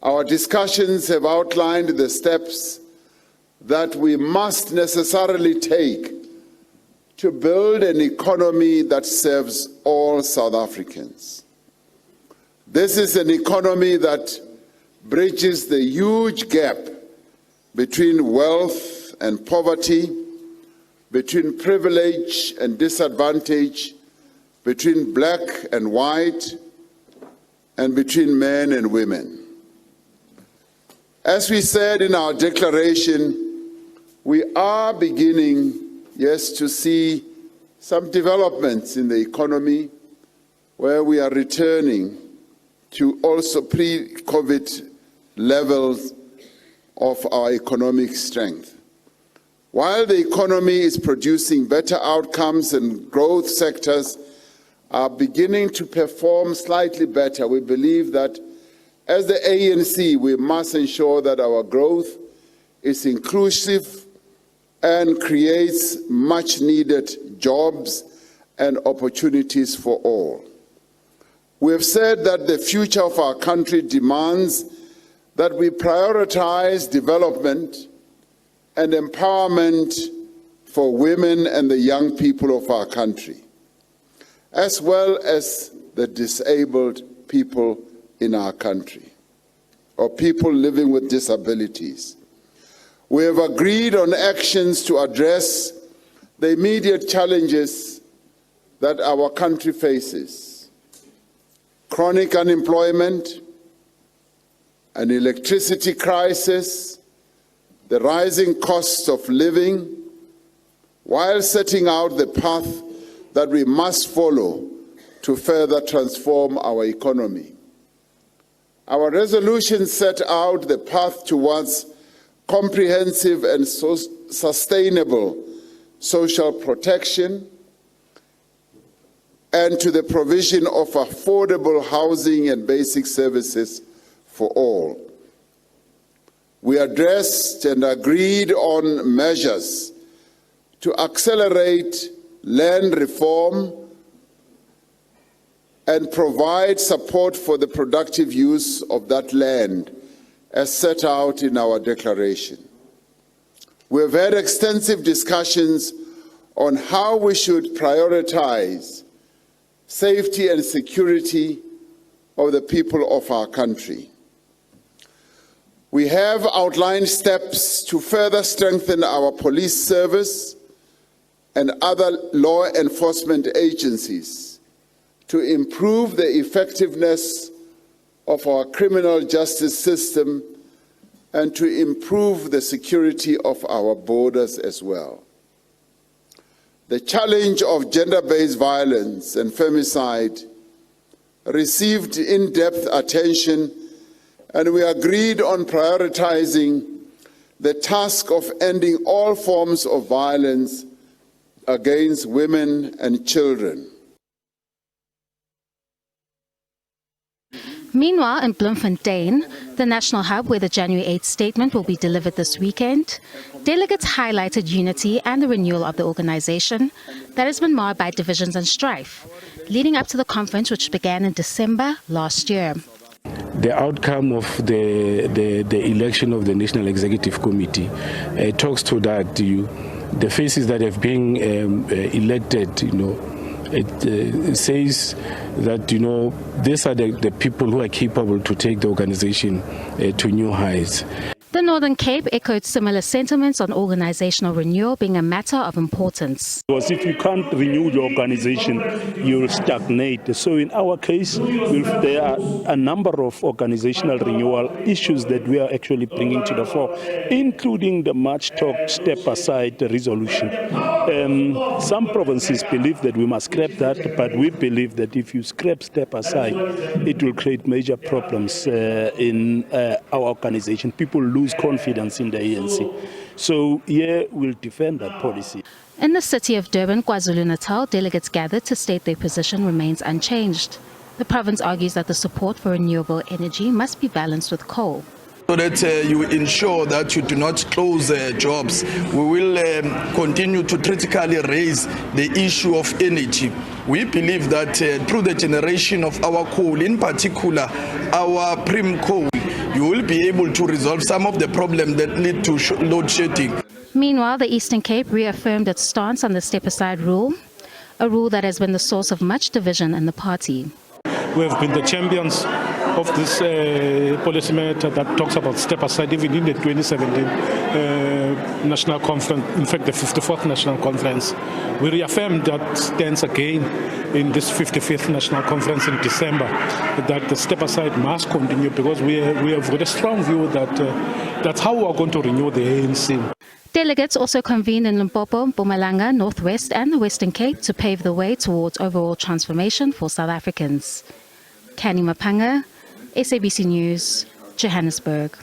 Our discussions have outlined the steps that we must necessarily take to build an economy that serves all South Africans. This is an economy that bridges the huge gap between wealth and poverty, between privilege and disadvantage, between black and white, and between men and women. As we said in our declaration, we are beginning, yes, to see some developments in the economy where we are returning to also pre-COVID levels of our economic strength. While the economy is producing better outcomes and growth sectors are beginning to perform slightly better, we believe that as the ANC, we must ensure that our growth is inclusive and creates much-needed jobs and opportunities for all. We have said that the future of our country demands that we prioritize development and empowerment for women and the young people of our country, as well as the disabled people in our country, or people living with disabilities. We have agreed on actions to address the immediate challenges that our country faces: chronic unemployment, an electricity crisis, the rising costs of living, while setting out the path that we must follow to further transform our economy. Our resolution set out the path towards comprehensive and sustainable social protection and to the provision of affordable housing and basic services for all. We addressed and agreed on measures to accelerate land reform and provide support for the productive use of that land as set out in our declaration. We have had extensive discussions on how we should prioritize safety and security of the people of our country. We have outlined steps to further strengthen our police service and other law enforcement agencies to improve the effectiveness of our criminal justice system and to improve the security of our borders as well. The challenge of gender-based violence and femicide received in-depth attention, and we agreed on prioritizing the task of ending all forms of violence against women and children. Meanwhile, in Bloemfontein, the national hub where the January 8th statement will be delivered this weekend, delegates highlighted unity and the renewal of the organization that has been marred by divisions and strife, leading up to the conference which began in December last year. The outcome of the election of the National Executive Committee talks to that. The faces that have been elected, it says that, these are the people who are capable to take the organization to new heights. The Northern Cape echoed similar sentiments on organizational renewal being a matter of importance. Because if you can't renew your organization, you'll stagnate. So in our case, there are a number of organizational renewal issues that we are actually bringing to the fore, including the much talked step-aside resolution. Some provinces believe that we must scrap that, but we believe that if you scrap step-aside, it will create major problems in our organization. People lose confidence in the ANC. So here we'll defend that policy. In the city of Durban, KwaZulu-Natal, delegates gathered to state their position remains unchanged. The province argues that the support for renewable energy must be balanced with coal. So that you ensure that you do not close jobs. We will continue to critically raise the issue of energy. We believe that through the generation of our coal, in particular our prim coal, you will be able to resolve some of the problems that lead to load shedding. Meanwhile, the Eastern Cape reaffirmed its stance on the step-aside rule, a rule that has been the source of much division in the party. We have been the champions of this policy matter that talks about step-aside, even in the 2017 National Conference, in fact the 54th National Conference. We reaffirmed that stance again in this 55th National Conference in December, that the step-aside must continue because we have got a strong view that that's how we are going to renew the ANC. Delegates also convened in Limpopo, Mpumalanga, Northwest and the Western Cape to pave the way towards overall transformation for South Africans. Kani Mapanga, SABC News, Johannesburg.